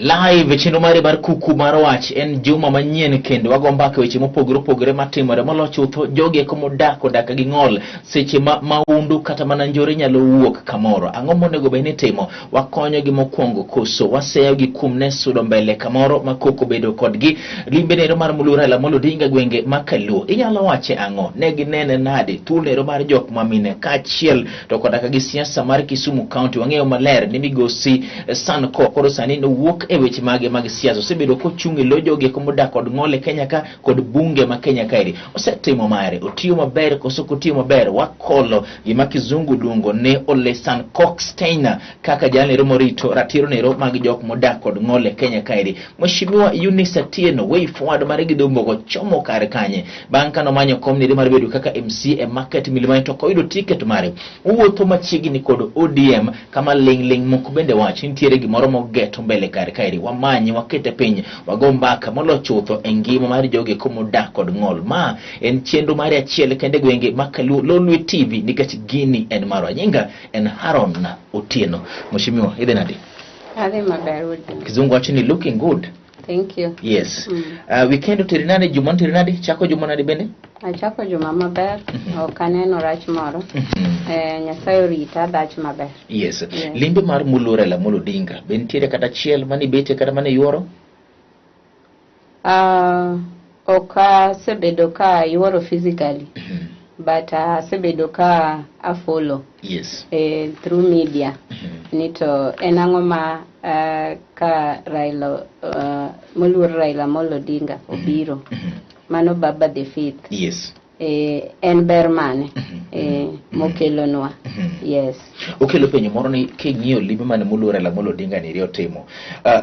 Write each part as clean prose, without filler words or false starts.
Live chenro mare mar Kuku Mar Wach en Joma manyien kendo wago mbaka weche mopogore opogore matimore molo chutho joge komo odak gi ng'ol seche maundu kata mana njore nyalo wuok kamoro. Ang'o monego bed ni timo? Wakonyo gi mokwongo koso waseyo gi kum ne sudo mbele kamoro makoko bedo kodgi limbe nero mar mulura molo dinga gwenge makaluo. Inyalo wache ang'o? Ne ginene nade tulero mar jok mamine kachiel to kodaka gi siasa mar Kisumu County wang'eyo maler ni migosi Sanko koro sani no wuok e weche mag siasa osebedo kochung' e lojoge komo dak kod ng'ole Kenya ka kod bunge ma Kenya kaeri. Osetimo mare otiyo maber koso kotiyo maber wakolo gima kizungu dungo ne Ole Sanko Steiner kaka jalero morito ratiro nero mag jok modak kod ng'ole Kenya kaeri. Mheshimiwa Eunice Atieno way forward mare gidombo go chomo kar kanye bang' kano manyo komni mar bedo kaka MC e market milimani to koyudo ticket mare uwuotho machiegni kod ODM kama ling moko bende wach nitiere gimoro mogeto mbele kar kaeri wamanyi wakete piny wago mbaka molo chutho e ngima mar joge komo dak kod ng'ol. Ma en chenro mare achiel kende gwenge makaluo Lolwe TV nikech gini en marwa nyinga en Haron na Otieno. Mheshimiwa idhe nade? Adhe maber. Kizungu wacho ni looking good. Thank you. Yes. Weekend utirinade juma utirinade chako juma nade bende? Achako juma maber. Okaneno rach moro. Nyasaye rita dach maber. Yes. Limbe mar mulura molo dinga bentiere kata chiel mani bete kata mane yuoro? Oka sebedo ka yuoro physically. But sebedo ka a follow. Yes. Through media. Nito enang'o ma ka Raila moluor Raila molo dinga obiro. Mano baba the faith. Yes. En ber mane mokelonwa. Yes. Okelo penyo moro ni king'iyo limbe mane moluor Raila molo dinga ni rio timo.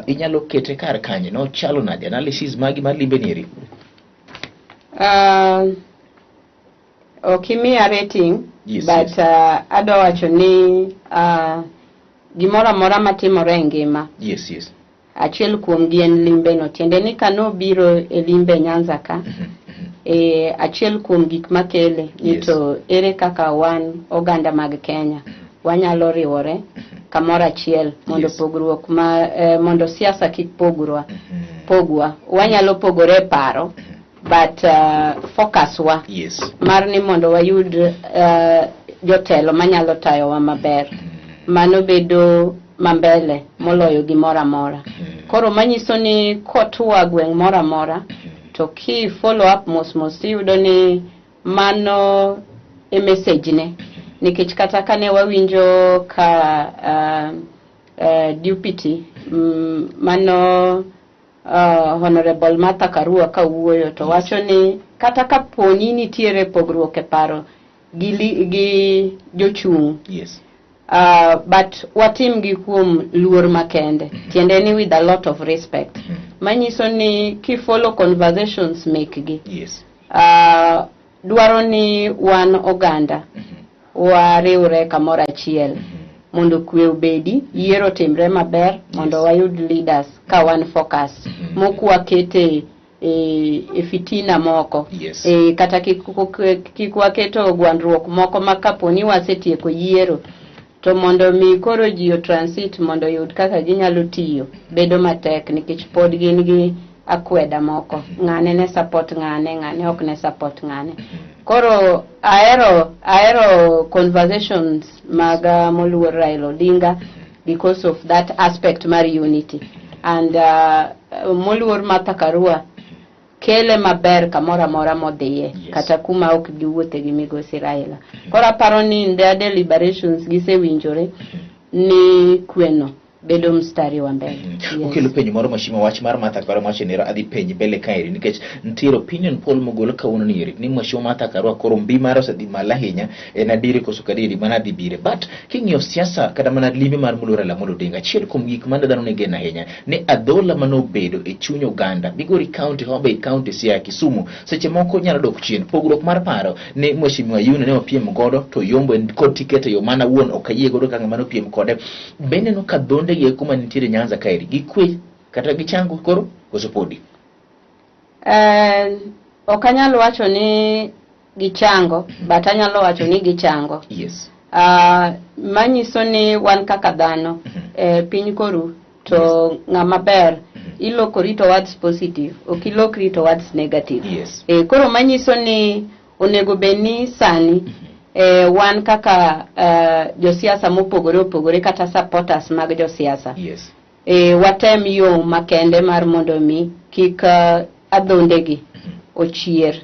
Inyalo kete kar kanye no chalo nade analysis magi mar limbe ni ri? Okimiya rating. Yes, but ado wacho ni gimora mora matimore e ngima. Yes. Achiel kuom gien limbe no tiende ni kano biro e limbe Nyanza ka. Achiel kuom gik makele nito ere kaka wan oganda mag Kenya wanyalo riwore kamora achiel mondo pogruok mondo siasa kik pogwa wanyalo pogore paro but focus wa mar ni mondo wayud jotelo manyalo tayo wa maber mano bedo mambele moloyo gimora mora. Koro manyiso ni kotwa gweng mora mora to ki follow up mos yudo ni mano e message ne nikech kata kane wawinjo ka deputy mano Honorable Martha Karua ka wuoyo to wacho ni kata ka poni nitiere pogruok e paro gi jochung. But watim gi kuom luor makende tiende ni with a lot of respect manyiso ni ki follow conversations make gi dwaro ni wan oganda wariwre kamora achiel mondo kwe obedi yiero timre maber mondo wayud leaders ka wan focus mokwa kete fitina moko kata kikwa keto gwandruok moko makaponi wasetieko yiero to mondo mi koro ji transit mondo yud kaka ginyalo tiyo bedo matek nikech pod gin gi akweda moko ng'ane ne support ng'ane ok ne support ng'ane. Koro aero conversations maga moluor Raila Odinga because of that aspect mar unity and moluor Martha Karua kele maber kamora mora modhiye kata kuma ok giwuothe gi migosi Raila. Koro aparo ni in their deliberations gisewinjore ni kweno bedo mstari wa mbele. Okelo penyo moro mashima wach mar Martha Karua mache nero adhi penyi bele kaeri nikech ntiere opinion poll mogolo kawuono ni ni mashima Martha Karua koro mbi maro osedhi malahinya en adire koso kadiri mana dhi bire but king'iyo siasa kata mana limbe mar moluor Raila Amolo Odinga achiel kuom gik mane dhano ne geno ahinya ni adhola manobedo e chuny oganda Migori County Homabay County Siaya Kisumu seche moko nyalo dok chien pogruok mar paro ne mheshimiwa Yune ne opiem godo to yombo kod tiket yo mana wuon okayie godo kanga mano piem kode bende no kadhonde ye kuma nitiere Nyanza kaeri gikwe kata gichango koro koso podi? Okanyalo wacho ni gichango but anyalo wacho ni gichango. Yes. Manyiso ni wan kaka dhano piny koru to ng'ama ber ilokori towards positive, ok ilokri towards negative. Yes. Koro manyiso ni onego beni sani wan kaka josiasa mopogore opogore kata supporters mag josiasa. Yes. Watem yo makende mar mondo mi kik adhondegi ochier.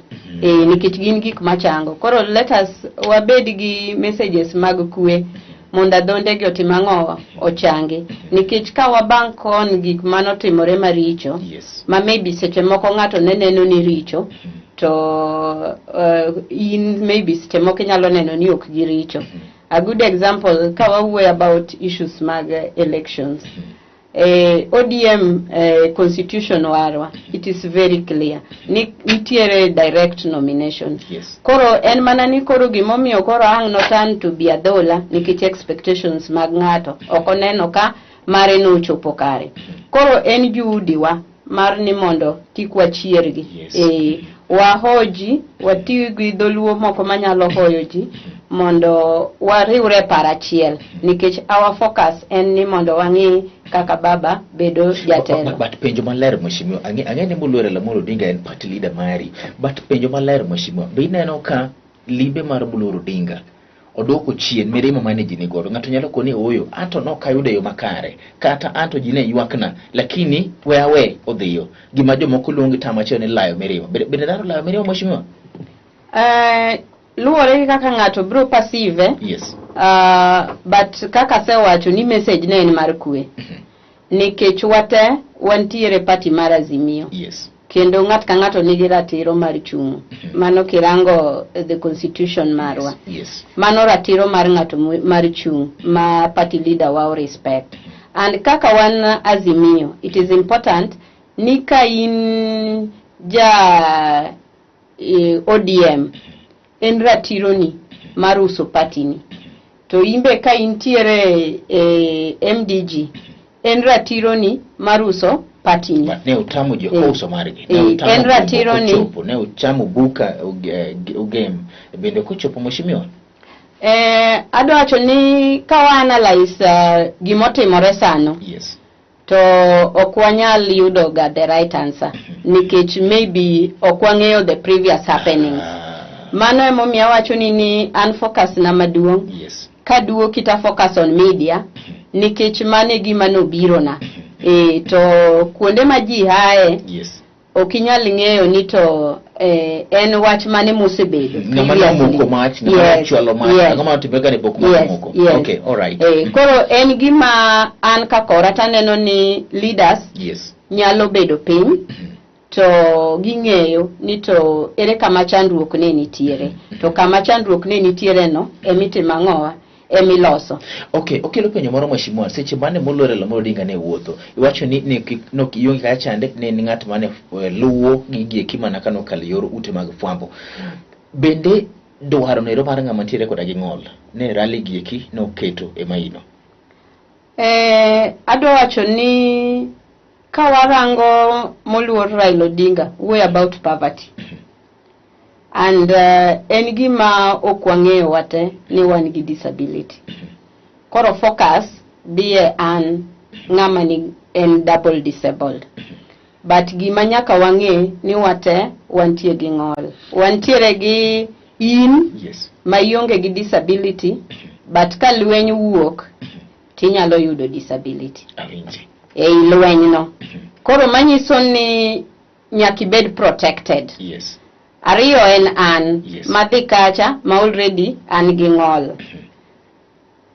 Nikech gin gik machango. Koro let us wabed gi messages mag kwe mondo adhondegi otim ang'o ochangi. Nikech ka wabang' kon gik manotimore maricho, ma maybe seche moko ng'ato ne neno ni richo, to in maybe seche moko nyalo neno ni ok giricho. A good example, ka wawuoyo about issues mag elections. ODM constitution warwa, it is very clear. Nitiere direct nomination. Yes. Koro en mana ni koro gimomiyo koro ang' no turn to be adhola nikech expectations mag ng'ato okoneno ka mare no chopo kare. Koro en juudiwa mar ni mondo kik wachiergi. Yes. Wahoji wati gi dholuo moko manyalo hoyo ji mondo wariwre parachiel nikech our focus en ni mondo wang'i kaka baba bedo jatelo. But penjo maler mheshimiwa, ang'e moluore la Molo Odinga en party leader mari, but penjo maler mheshimiwa, be ineno ka limbe mar Molo Odinga odoko chien mirimo mane ji nigodo? Ng'ato nyalo koni oyo anto no kayude yo makare kata anto ji ne ywakna lakini we odhiyo gima jomoko luongi tamacho ni layo mirimo. Bende dhano layo mirimo mheshimiwa? Luore kaka ng'ato bro passive. Yes. But kaka sewacho ni message ne en mar kwe. Nikech wate wantiere party mar Azimio. Yes. Kendo ng'at ka ng'ato nigi ratiro mar chung'. Mano kirango the constitution marwa. Yes. Mano ratiro mar ng'ato mar chung' ma party leader wa respect. And kaka wan Azimio, it is important ni ka in ja ODM en ratiro ni mar uso party ni. To imbe ka intiere MDG en ratiro ni mar uso party ni. Ne utamo uso margi. Ne utamo en ratiro ni. Ne uchamo buka ugame. Bende kuchopo mheshimiwa? Adwacho ni kawa analyze gimotimore sano. Yes. To okwanyal yudo ga the right answer. Nikech maybe okwang'eyo the previous happenings. Mano emomiyo awacho ni unfocus na maduong'. Yes. Kaduo kita focus on media nikech mane gima no biro na. To kuonde ma ji hae. Yes. Okinyal ng'eyo ni to en wach mane mosebedo. Ng'ama moko mach, ng'ama chwalo mach, ng'ama tibega ne bok moko. Okay, all right. Koro en gima an kakora taneno ni leaders. Yes. Nyalo bedo piny. To ging'eyo ni to ere kama chandruok ne nitiere. To kama chandruok ne nitiere no emitimo ang'owa emiloso. Okay, okelo penjo moro mheshimiwa, seche mane moluore la Molo Odinga ne wuotho. Iwacho ni no kionge ka chande ne ng'at mane luwo gigi kimana kano kal yor ute mag fwambo. Bende dwaro nero mar ng'ama tiere koda gi ng'ol ne rally gieki no keto e maino. Adwacho ni kawarango moluor Raila Odinga way about poverty. And en gima okwang'eyo wate ni wan gi disability. Koro focus be an ng'ama ni en double disabled. But gima nyaka wang'e ni wate wantie gi ng'ol. Wantiere gi in. Yes. Ma ionge gi disability, but ka lweny wuok tinyalo yudo disability. Awinji. Lweny no. Koro manyiso ni nyaki bed protected. Yes. Ariyo en an. Yes. Madhi kacha ma already an gi ng'ol.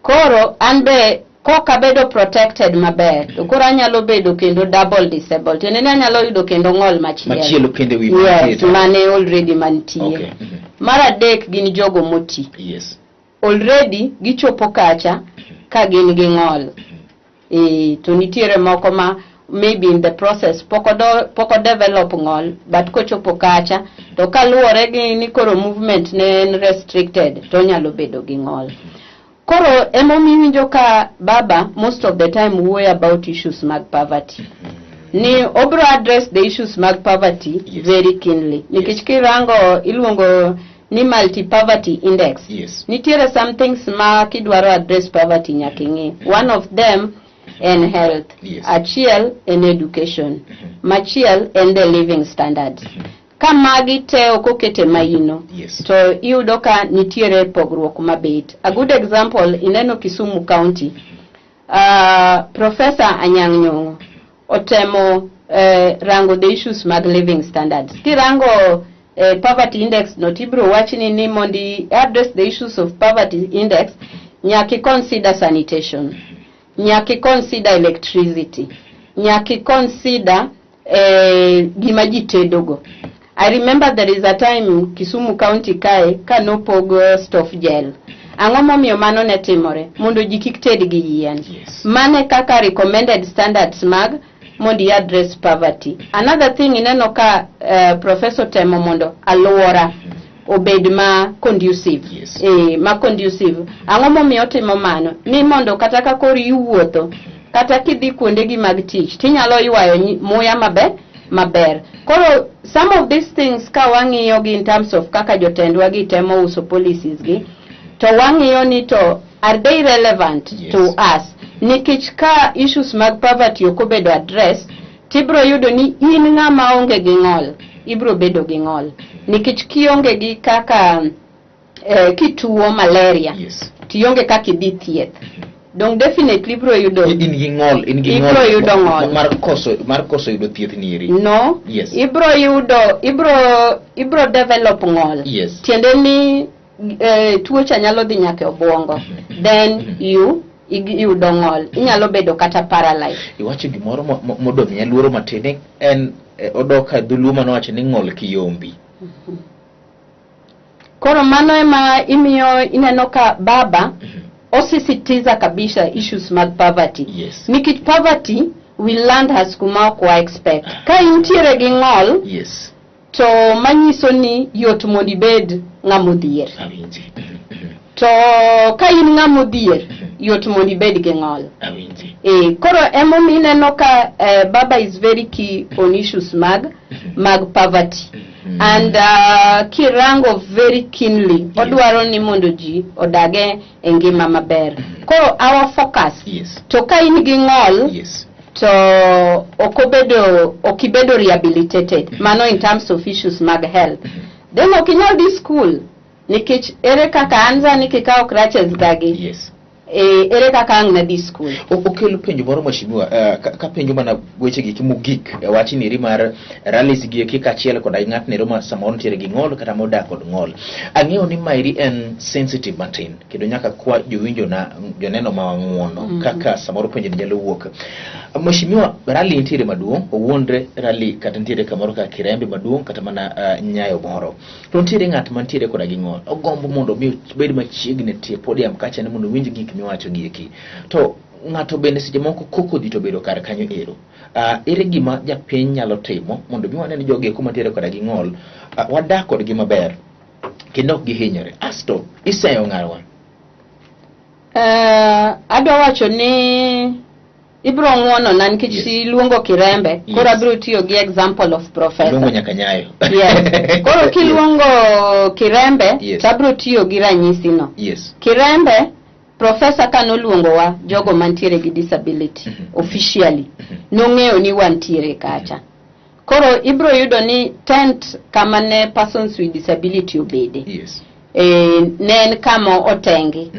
Koro an be koka bedo protected maber. To koro anyalo bedo kendo double disabled. Tenene anyalo yudo kendo ng'ol machielo. Machielo kende wi. Yes, mane already mantie. Okay. Mar adek gin jogo moti. Yes. Already gichopo kacha ka gin gi ng'ol. To nitiere moko ma maybe in the process poko develop ng'ol, but kochopo kacha to kaluwore gi ni koro movement ne restricted to nyalo bedo gi ng'ol. Koro emomiwinjo ka baba most of the time wuoyo about issues mag poverty. Ni obro address the issues mag poverty. Yes. Very keenly. Nikech kirango iluongo ni multi poverty index. Yes. Nitiere some things ma kidwaro address poverty nyaking'e. One of them en health, achiel en education, machiel en the living standards. Kamagi te okokete maino, to iyudo ka nitiere pogruok mabet. A good example, ineno Kisumu County, Professor Anyang' Nyong'o otemo rango the issues mag living standards. Kirango poverty index no tibro wachini ni mondi address the issues of poverty index, nyaki consider sanitation, nyaki consider electricity, nyaki consider gimaji tedogo. I remember there is a time Kisumu County ka no pogo stove gel. Ang'o momiyo mano ne timore? Mondo ji kik ted gi yien. Mane kaka recommended standards mag mondi address poverty. Another thing ineno ka Professor temo mondo alwora obed ma conducive. Ma conducive. Ang'o momiyo timo mano? Ni mondo kata ka kori iwuotho, kata kidhi kuonde gi mag tich, tinyalo ywayo muya maber. Koro some of these things ka wang'iyo gi in terms of kaka jotendwa gi temo uso policies gi, to wang'iyo ni to are they relevant to us? Nikech ka issues mag poverty okobedo address, tibro yudo ni in ng'ama onge gi ng'ol, ibro bedo gi ng'ol. Nikech kionge gi kaka kituo malaria, tionge kaka idhi thieth. Donc definitely bro yudo in gi ng'ol mar koso yudo thieth niri. No, ibro develop ng'ol. Tiende ni tuocha nyalo dhi nyaka obwongo. Then yudo ng'ol, inyalo bedo kata paralyzed. Iwacho gimoro modong' ya luoro matini en Odak dhuluma nowacho ni ng'ol kiyombi. Koro mano ema imiyo ineno ka baba osisitiza kabisa issues mag poverty. Nikech poverty will land has kuma kwa expect. Ka intiere gi ng'ol, to manyiso ni yot mondi bed ng'amodhier. To ka in ng'amodhier, yot mondi bed gi ng'ol. Koro emo ineno ka baba is very key on issues mag poverty. And kirango very keenly odwaro ni mondo ji odage engima maber. Koro our focus to ka in gi ng'ol, to okibedo rehabilitated, mano in terms of issues mag health. Then okinyal di school, nikech ere kaka anza nikikawo crutches gagi. Ere kaka ang na di school. Okelo penjo moro mheshimiwa, ka penjo mana weche gi mogik wachi ni mar rallies gi kika achiel kod ng'at ne roma samon tiere gi ng'ol kata modak kod ng'ol. Ang'eyo ni mairi en sensitive matin kendo nyaka kwa jowinjo na joneno mawang'uono kaka samoro penjo nyalo wuok. Mheshimiwa, rally ntiere maduong', owuondre rally kata ntiere kamoro ka Kirembe maduong' kata mana Nyayo moro. To ntiere ng'at mantiere koda gi ng'ol. Ogombo mondo mi bed machiegni tie podium kacha ne mondo winj gik miwacho gieki. To ng'ato bende seche moko koko dito bedo kar kanyo ero. Ere gima japiny nyalo timo mondo mi wane ni jogi kuma ntiere koda gi ng'ol wadak kod gi maber kendo ok gihinyore. Asto iseyo ng'arwa. Adwa wacho ni ibro ng'wono na nikech iluongo Kirembe, koro abiro tiyo gi example of Professor. Luongo nyaka Nyayo. Koro kiluongo Kirembe, tabiro tiyo gi ranyisi no. Kirembe, Professor kanoluongo wa jogo mantiere gi disability officially, nong'eyo ni wantiere kacha. Koro ibro yudo ni tent kama ne persons with disability obede. Ne en kama otengi.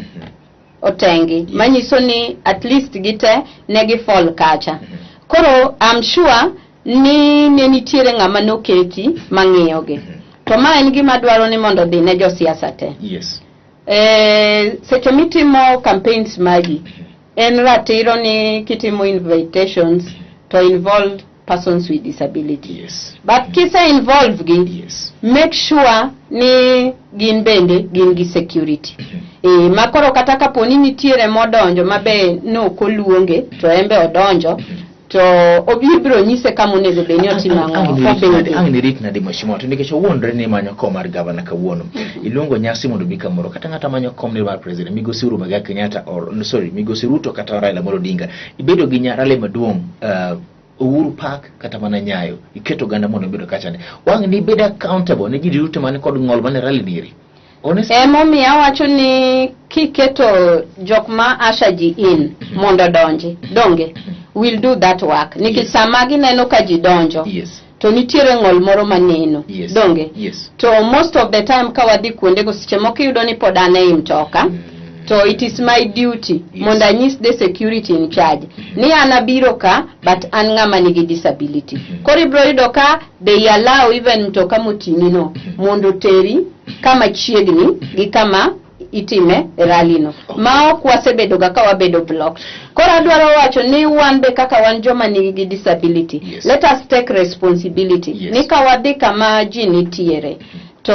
Manyiso ni at least gite negi fall kacha. Koro I'm sure ni nitiere ng'ama noketi mang'iyogi. To ma en gima dwaro ni mondo dhi ne josiasa te. Seche mitimo campaigns magi, en ratiro ni kitimo invitations to involve persons with disability. But kisa involve gi, make sure ni gin bende gin gi security. Makoro kata kaponi nitiere modonjo mabe no koluonge to embe odonjo, to obibro nyise kama onego beni otimo ang'o. Ang' ni rit nade mheshimiwa, to nikech owuondre ni manyo kom mar gavana kawuono. Iluongo nyasi mondo bi kamoro kata ng'ata manyo kom ni mar president Migosi Uhuru Muigai Kenyatta Migosi Ruto kata Raila Amolo Odinga. Ibedo gi nyarale maduong' Uhuru Park kata mana Nyayo, iketo ganda mondo bedo kacha ne. Wang' ni bedo accountable ne ji duto mane kod ng'ol mane rally diri. Momi awacho ni kiketo jokma ashaji in mondo donge will do that work. Nikech sama gineno ka ji donjo. Yes. To nitiere ng'ol moro maneno. Yes. Donge. Yes. To most of the time ka wadhi kuonde go seche moko yudo ni pod ane imtoka. So it is my duty mondo anyis the security in charge ni anabiro ka but an ng'ama nigi disability. Koro ibro yudo ka they allow even mtoka moting'i no mondo teri kama chiegni gi kama itime rally no. Ma ok wasebedo ga ka wabedo blocked. Koro adwaro wacho ni wan be kaka wan joma nigi disability. Yes. Let us take responsibility. Yes. Ni ka wadhi kama ji nitiere. To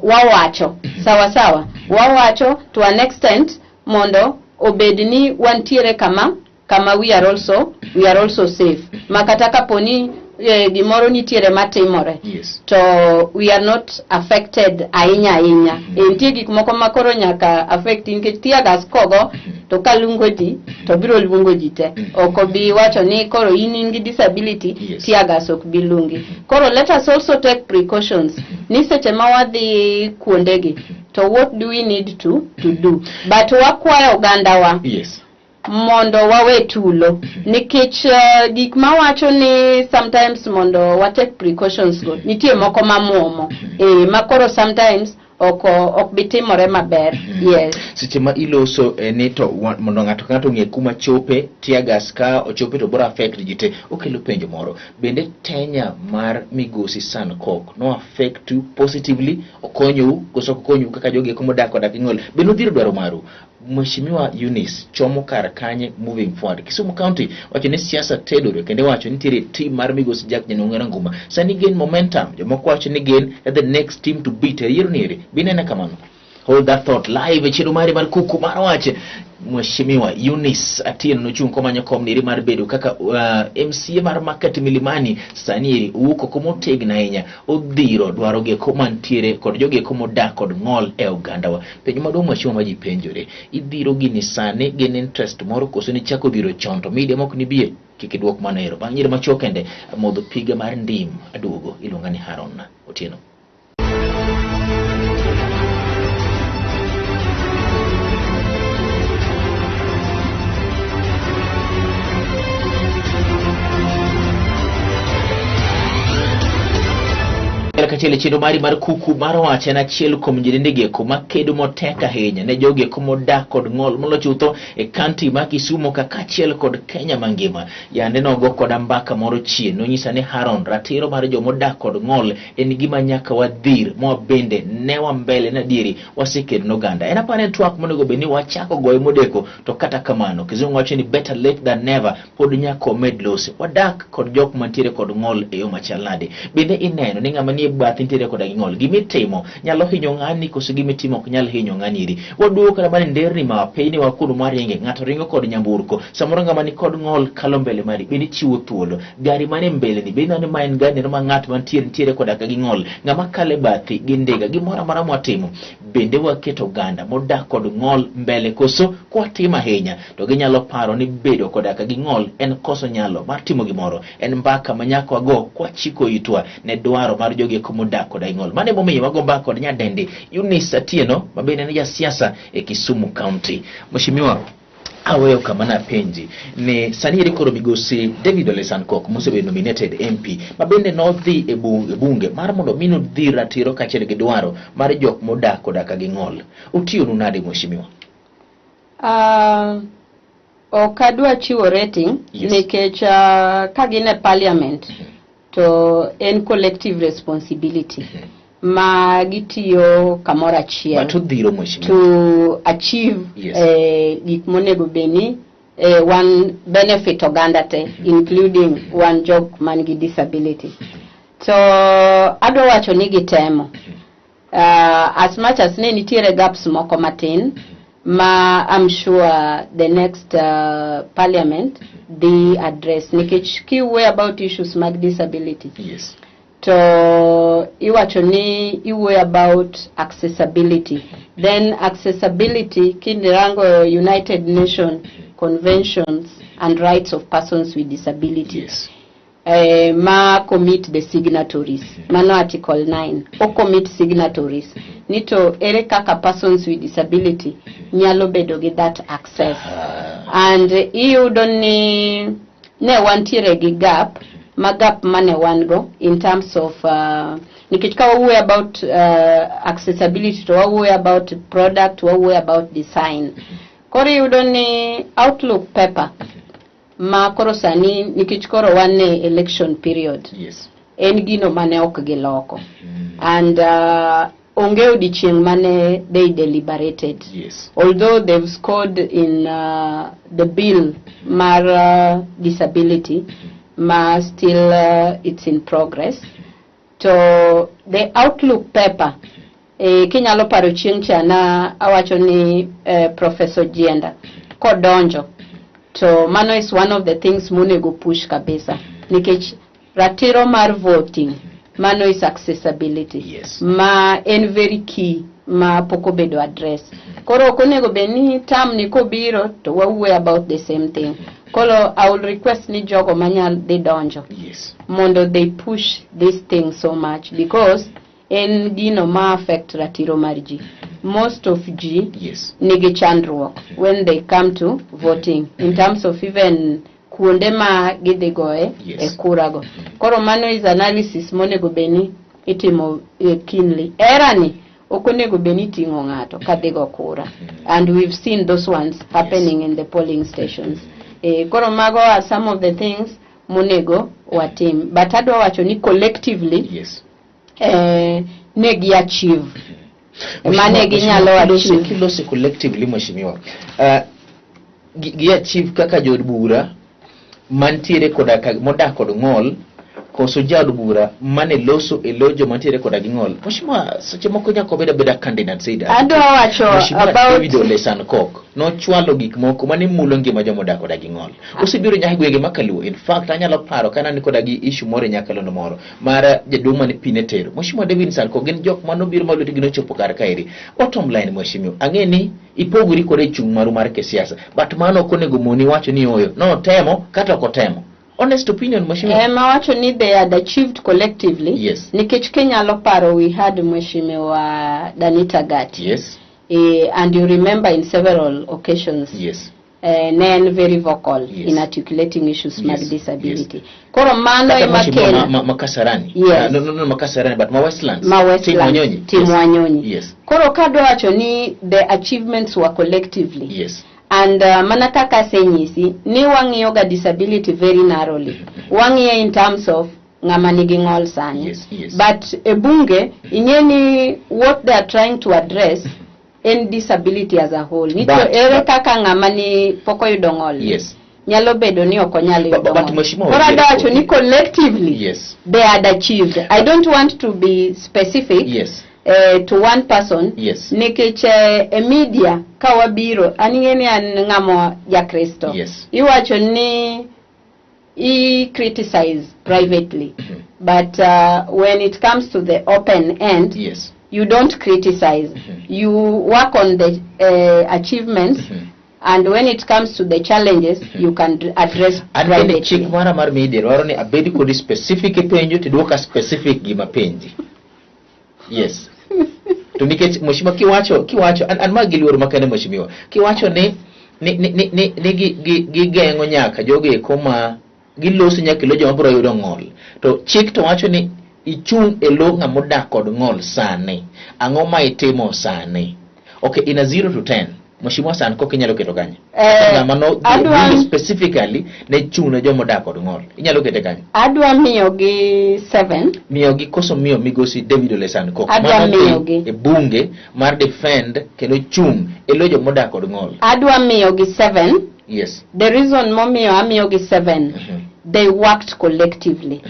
wawacho sawa wawacho to an extent mondo obedni wantiere kama we are also safe makata kaponi gimoro nitiere matimore. Yes. To we are not affected ainya entie gik moko makoro nyaka affect nikech tiagas kogo to kalungo ji to biro luongo ji te ok bi wacho ni koro in gi disability. Yes. Tiagas ok bi lungi. Koro let us also take precautions ni seche ma wadhi kuondegi to what do we need to do, but wakwayo oganda wa. Yes. Mondo wawe tulo nikech gik ma wacho ni sometimes mondo wa take precautions go nitie moko mamuomo makoro sometimes ok bitimore maber. Yes. Seche ma iloso ni to mondo ng'ato ng'e kuma chope tiagas ka ochope to bora affect ji te okelo penjo moro bende tenya mar migosi Sankok no affect you positively okonyo koso konyo kaka joge komo dak ng'ol bende dhiro dwaro maru. Mheshimiwa Eunice chomo kar kanye moving forward. Kisumu County wacho ni siasa tedore kende wacho ni tire team mar migosi Jack Nyenongera Nguma sani gain momentum jomoko wacho ni gain the next team to beat year nire binene kamano. Hold that thought live Chenro mar Kuku Mar Wach. Mheshimiwa Eunice Atieno nochung komanyo kom niri mar bedo kaka MCA mar Makati Milimani sani wuok komo tegna ahinya odhiro dwaro ge komantiere kod joge komo dak kod ng'ol e ogandawa. Penjo maduong' mheshimiwa ma ji penjore idhiro gini sani gen interest moro koso ni chako biro chonto media mok ni bie kik duok manero bang' nyiri machokende modho piga mar ndim aduogo iluonga ni Haron Otieno. Kachele Chenro mar Kuku Mar Wach en achiel kuom jirendege kuma kedo motek ahinya ne joge komo dak kod ng'ol molo chutho e kanti ma Kisumu kaka achiel kod Kenya mangima. Yande nogo kod mbaka moro chien nonyisa ni Haron ratiro mar jomo dak kod ng'ol en gima nyaka wadhir mo bende ne wambele na dieri wasekedo n'oganda. En apane twak monego beni wachako goyo modeko to kata kamano Kizungu wacho ni better late than never pod nyaka omed lose wadak kod jok mantiere kod ng'ol e yo machalade. Bende ineno ni ng'ama nie bath nitiere koda ng'ol gimitimo nyalo hinyo ng'ani koso gimitimo ok nyal hinyo ng'aniri. Waduoko kana bani nderni ma peyni wakudu maringe ng'ato ringo kod nyamburko samoro ng'ama ni kod ng'ol kalo mbele mari bende chiwo thuolo gari mane mbele ni bende ne main gari ma ng'at mantiere koda ka gi ng'ol ng'ama kale bathi gi ndega gimoro amora mwatimo bende waketo ganda modak kod ng'ol mbele koso kwatimo ahinya to ginyalo paro ni bedo koda ka gi ng'ol en koso nyalo mar timo gimoro en mbaka manyako wago kwachiko itwa ne dwaro mar joge komo dak kod ng'ol. Mane momiyo wago mbaka kod nyadendi Eunice Atieno mabende ni jasiasa e Kisumu County. Mheshimiwa aweyo kama na penji ni sani erikoro migosi David Ole Sankok mosebe nominated MP mabende nodhi e bunge mar mondo mino dhi ratiro kachel gi dwaro mar jok modak koda ka gi ng'ol. Utiyo nunade mheshimiwa? Okadwa chiwo rating. Yes. Nikech ka gine parliament to en collective responsibility ma gitiyo kamora achiel to achieve. Yes. Gik monego beni one benefit oganda te including one job man gi disability. So adwa wacho ni gitemo as much as ne nitiere gaps moko matin ma I'm sure the next parliament they address nikech kiwe about issues mag disability. Yes. To iwacho ni iwe about accessibility. Then accessibility kindirango United Nations Conventions and Rights of Persons with Disabilities. Yes. Ma commit the signatories. Mano article 9. O commit signatories. nito ere kaka persons with disability nyalo bedo gi that access. And iyudo ni ne wantiere gi gap mane wan go in terms of nikech ka wawuoyo about accessibility to wawuoyo about product, wawuoyo about design. Koro iyudo ni outlook paper ma koro sani nikech koro wan e election period. Yes. En gino mane ok giloko. And onge odiochieng mane they deliberated. Yes. Although they've scored in the bill mar disability, ma still it's in progress. To the outlook paper, kinyalo paro chieng chana awacho ni Professor Jienda kodonjo. So mano is one of the things monego push kabisa. Nikech ratiro mar voting, mano is accessibility. Yes. Ma en very key ma poko bedo address. Koro konego beni tam ni kobiro to wawuoyo about the same thing. Kolo I will request ni jogo manyal de donjo. Yes. Mondo they push this thing so much because en gino ma affect ratiro marji. Most of G yes. nigi chandruok when they come to voting in terms of even kuonde ma gidhigoe yes. e kurago. Koro mano is analysis monego beni itimo keenly. Erani okonego beni tingo ngato kadhigo kura. And we've seen those ones happening yes. in the polling stations. Koro mago are some of the things monego watim. But adwa wacho ni collectively yes. Negi achieve. Mane ginyalo achieve. Kilosi collectively mheshimiwa. Gi achieve kaka jod bura mantiere koda modak kod ng'ol koso jad bura mane loso elojo mantiere koda gi ng'ol. Mheshimiwa seche moko nyako beda candidate said. Adwa wacho about David Olesan Kok no chwalo gik moko mane mulo ngima joma odak koda gi ng'ol. Osebiro nyaka gwenge makaluo. In fact anyalo paro kana ni koda gi issue moro nyaka lono moro mara jaduong' mane pine tero. Mheshimiwa David San Kok gin jok mano biro maluti gino chopo kar kaeri. Bottom line mheshimiwa ang'eni ipoguri kode chung' maru mar kisiasa but mano okonego moni wacho ni oyo no temo kata okotemo. Honest opinion mheshimiwa. Mawacho ni they had achieved collectively. Yes. Nikech Kenya loparo we had mheshimiwa Danita Gati. Yes. And you remember in several occasions. Yes. Nen very vocal yes. in articulating issues yes. like disability. Yes. Koro mano imakena Makasarani. Yes. No Makasarani but Westlands. Westlands. Team Wanyonyi. Yes. Koro kadwa wacho ni the achievements were collectively. Yes. And manakaka senyisi ni wang'iyoga disability very narrowly. Wang'iye in terms of ng'ama nigi ng'ol sani. Yes, yes. But ebunge ingeni what they are trying to address in disability as a whole. Nito ere kaka ng'ama ni poko yudo ng'ol. Yes. Nyalo bedo ni okonyalo yudo ng'ol. But mheshimiwa. Kora dacho ni collectively. Yes. They had achieved. I don't want to be specific. Yes. To one person. Yes. Nikech media kawabiro aningeni an ngamo ya Kristo. Yes. Iwacho ni criticize privately. But when it comes to the open end, yes. you don't criticize. You work on the achievements. And when it comes to the challenges, you can address privately. And chik mara mar media waroni abedi kodi specific penjo tiduoka specific gima penji. Yes. To nikech mheshimiwa kiwacho an magiluor makane mheshimiwa kiwacho ni gigeng'o nyaka joge koma giloso nyaka lojo mabiro yudo ng'ol to chik to wacho ni ichung' e lo ng'ama odak kod ng'ol sani ang'o ma itimo sani. Okay, in a 0 to 10 mheshimiwa San Kok inyalo keto kanye ng'ama no specifically ne chung' ne joma odak kod ng'ol inyalo kete kanye. Adwa miyo gi 7. Miyo gi koso miyo migosi David Olesan Kok adwa miyo gi e bunge mar defend kendo chung' e lo joma odak kod ng'ol. Adwa miyo gi 7. Yes. The reason momiyo amiyo gi 7 they worked collectively.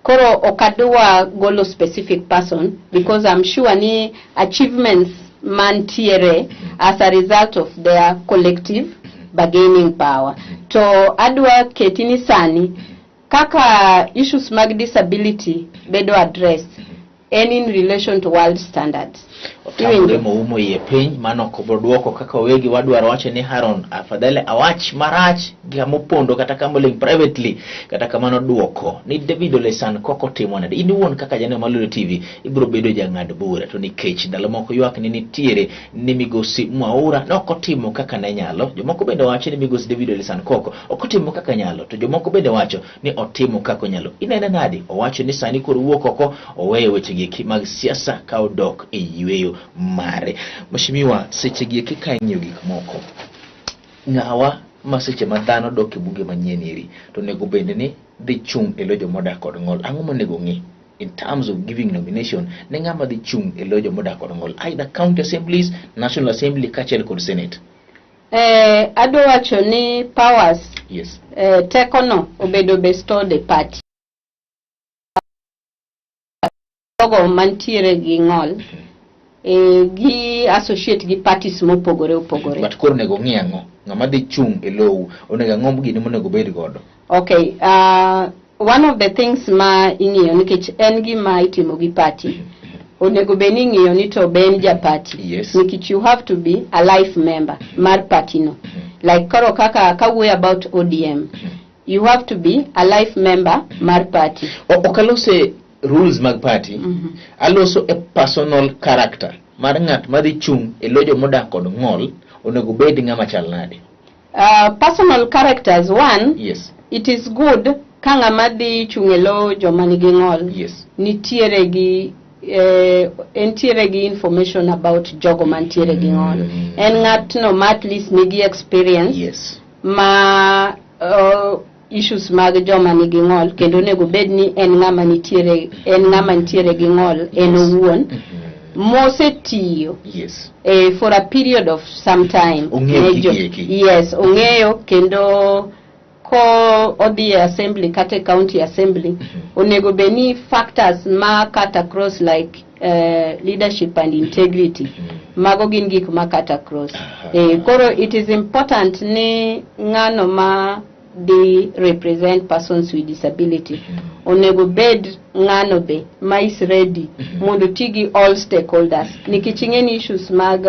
Koro okadwa golo specific person because I'm sure ni achievements mantiere as a result of their collective bargaining power. To adwa ketini sani kaka issues mag disability bedo addressed and in relation to world standards. Otamre moumo iye piny mano koboduoko kaka wegi wadwaro wache ni Haron afadhali awach marach gamopondo kata kamboling privately kata kamano duoko ni David Ole San Koko timo nade. Inuon kaka jane mar Lolwe TV ibro bedo jang'ad bura to nikech ndalo moko ywak ni nitiere ni migosi Mwaura nokotimo kaka ne nyalo. Jomoko bende wacho ni migosi David Ole San Koko okotimo kaka nyalo, to jomoko bende wacho ni otimo kaka nyalo. Inene nade? Owacho ni sani koro wuok oko oweyo weche gi mag siasa ka odok e yweyo mare. Mheshimiwa, seche gi ka ing'iyo gik moko, ng'awa ma seche ma dhano dok e buge manyien iri to nego bende ni dhi chung e lojo modak kod ng'ol. Ang'o monego ng'i in terms of giving nomination ne ng'ama dhi chung e lojo modak kod ng'ol, either county assemblies, national assembly kaachiel kod senate? Adwa wacho ni powers, yes, tekono obedo bestowed e party jogo mantiere gi ng'ol gi associate gi parties mopogore opogore. But koro nego ng'i ang'o ng'ama dhi chung e lowo onego ng'om gini monego bed godo? Okay, one of the things ma ing'iyo nikech en gima itimo gi party onego be ni ing'iyo ni to be en ja party. Yes. Nikech you have to be a life member mar party no. Like koro kaka kawuoyo about ODM, you have to be a life member mar party. Okalose rules mag party, aloso a personal character mar ng'at madhi chung e lojo modak kod ng'ol onego bed ng'ama chal nade? Personal characters, one, yes, it is good ka ng'ama dhi chung e lojo manigi ng'ol, yes, nitiere gi information about jogo mantiere gi ng'ol. En ng'atno ma at least nigi experience, yes, ma issues mag joma nigi ng'ol, kendo nego bed ni en ng'ama nitiere gi ng'ol en owuon mosetiyo, yes, for a period of some time. Yes, ong'eyo kendo ko odhi assembly kata county assembly onego be ni factors ma cut across like leadership and integrity mago gin gik ma cut across. Koro it is important ni ng'ano ma they represent persons with disability onego bed ng'ano be ma is ready mondo tigi all stakeholders nikech ing'eni issues mag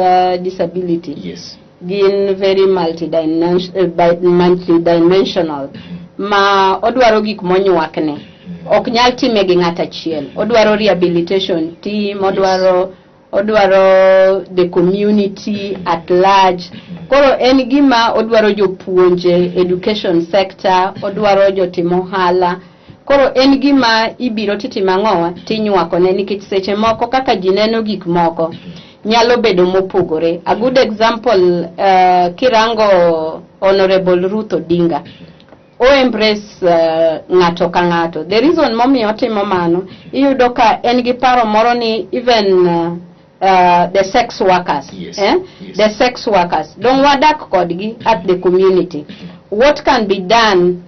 disability, yes, gin very multidimensional ma odwaro gik monywakne, ok nyal time gi ng'ata achiel. Odwaro rehabilitation team, odwaro the community at large. Koro en gima odwaro jopuonje, education sector, odwaro jotimo hala. Koro en gima ibiro titimo ang'owa tinywakone nikech seche moko kaka ji neno gik moko nyalo bedo mopogore. A good example, kirango Honorable Ruth Odinga o embrace ng'ato ka ng'ato. The reason momiyo otimo mano iyudo ka en gi paro moro ni even the sex workers, yes, yes, the sex workers don't wadak kodgi at the community. What can be done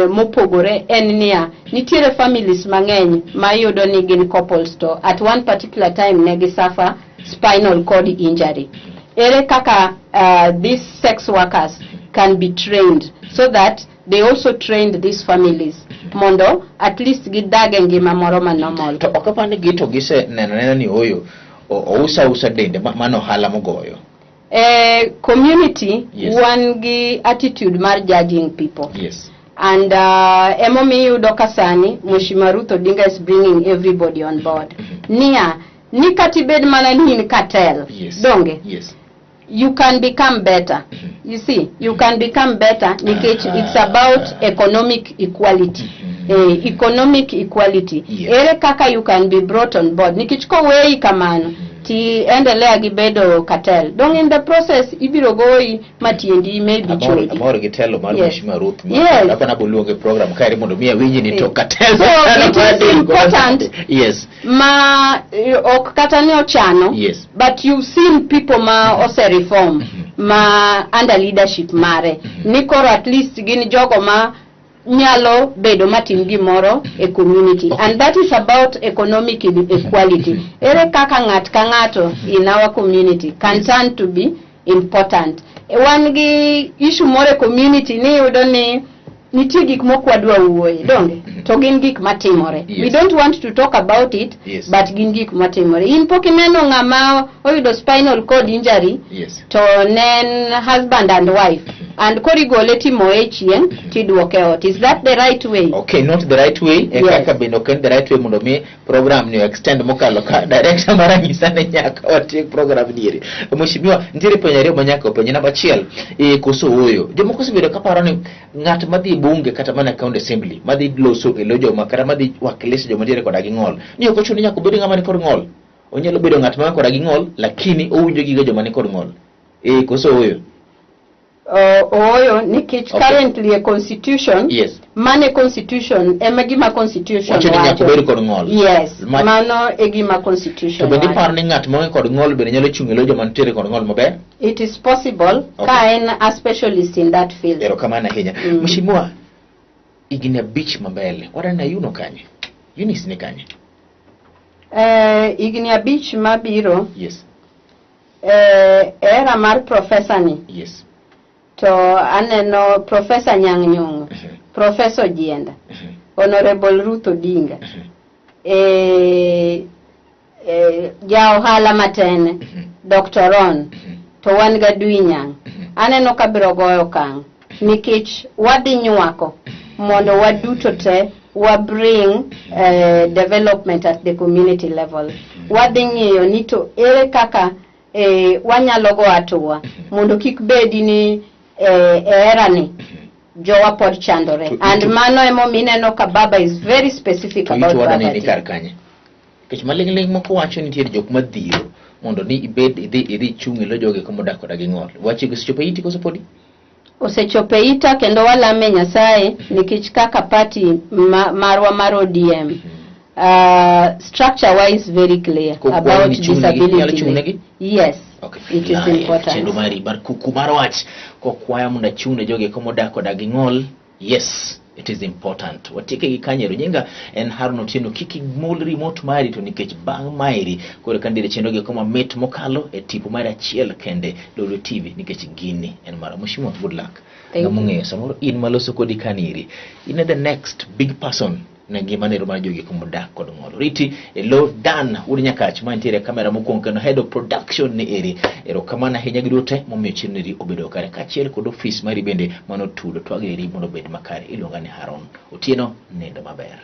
mopogore en niya nitiere families mang'eny ma yudo ni gin couples to at one particular time negi suffer spinal cord injury. Ere kaka these sex workers can be trained so that they also trained these families mondo at least gidage ngima moro ma normal. To okapani gito gise neno ni oyo ousa dende mano hala mogoyo. Community, yes, one gi attitude mar judging people. Yes. And emomi yudoka sani Mheshimiwa Ruth Odinga is bringing everybody on board. Nia nikati bed mana ni cartel. Yes. Donge. Yes. You can become better. You see, you can become better because it's about economic equality. Economic equality. Yes. Ere kaka you can be brought on board. Nikichko wei kamano ti endelea gibedo cartel. Don't in the process ibiro goi matiendi maybe chodi. Amor gitelo mar Mheshimiwa Ruth. Yes. Hapa na boluonge program kairi mondo mia winyi ni to cartel. So it is important. Yes. Ma ok kata ni ochano. Yes. But you've seen people ma ose reform ma under leadership mare. Nikoro at least gini jogo ma nyalo bedo matin gimoro e community. Okay. And that is about economic equality. Ere kaka ng'at ka ng'ato in our community can turn to be important. Wan gi issue more community ni yudo ni nitie gik moko wadwa wuoye donge to gin gik matimore. Yes. We don't want to talk about it, yes. but gin gik matimore. In pokimeno ng'ama oyudo spinal cord injury, yes. to nen husband and wife, and korigole timoe chieng tidwoke ot. Is that the right way? Okay, not the right way. Yes. Kaka bendo ken the right way mondo mi program ni extend mokalo ka director maranyisa ne nyaka watik program diere. Mheshimiwa ntiere penyare manyaka penye namba 1 koso oyo. Jomoko sebedo kaparo ni ng'at madhi bunge kata mana county assembly madhi loso e lojo makara madhi wakilisha joma diere koda gi ng'ol. Ni ok ochuno nyaka bedo ng'ama ni kod ng'ol. Onyalo bedo ng'at ma koda gi ng'ol lakini owinjo gi joma ni kod ng'ol. Koso oyo. Oyo nikech currently a constitution, yes, mane constitution emagima constitution wacho ni nyaka bedo kod ng'ol. Yes, mano egima constitution. To bende par ni ng'at ma kod ng'ol bende nyalo chung e lojo mantiere kod ng'ol maber? It is possible, ka en a specialist in that field. Ero kamana ahinya. Mheshimiwa, igni abich mambele wadana yuno kanye? Yunis ni kanye? Igni abich mabiro. Yes. Era mar professor ni. Yes. To aneno Professor Nyang' Nyong'o, Professor Jienda, Honorable Ruth Odinga, ja ohala matene, Dr. Ron, to wan ga Duinyang'. Aneno kabiro goyo kang' nikech wadhi nywako mondo waduto te wa bring development at the community level. Wadhi ng'iyo ni to ere kaka wanyalo go atua mondo kik bedi ni erani jowa pod chandore. And mano emo mineno ka baba is very specific about baba. Ni kar kanye. Kech maling moko wacho ni tiere jok madhiro mondo ni ibed idhi chung e lojoge komo dak koda gi ng'ol. Wache gisechope iti koso podi? Osechope ita kendo walame Nyasaye nikech kaka party marwa mar ODM structure wise very clear about disability. Yes. Okay. It is important. Chenro mari bar Kuku Mar Wach kokwaya munda chune joge komo dak koda gi ng'ol. Yes, it is important. Watike gi kanyero nyinga en Haruno Tieno kiki mul remote mari to nikech bang mairi kore kandire chenro ge koma met mokalo e tipo mari achiel kende Lolwe TV nikech gini en mara. Mheshimiwa, good luck. Namunge samoro in maloso kodi kaniri. In the next big person na gimanero mar jogi komo dak kod ng'ol. Riti elo dan uri nyakach mantiere kamera mokwongo no head of production ni eri. Ero kamana hinya gidote momiyo chenri obedo kare kachiel kod office mari bende mano tudo twageri mondo bed makare. Iluonga ni Haron Otieno, nendo maber.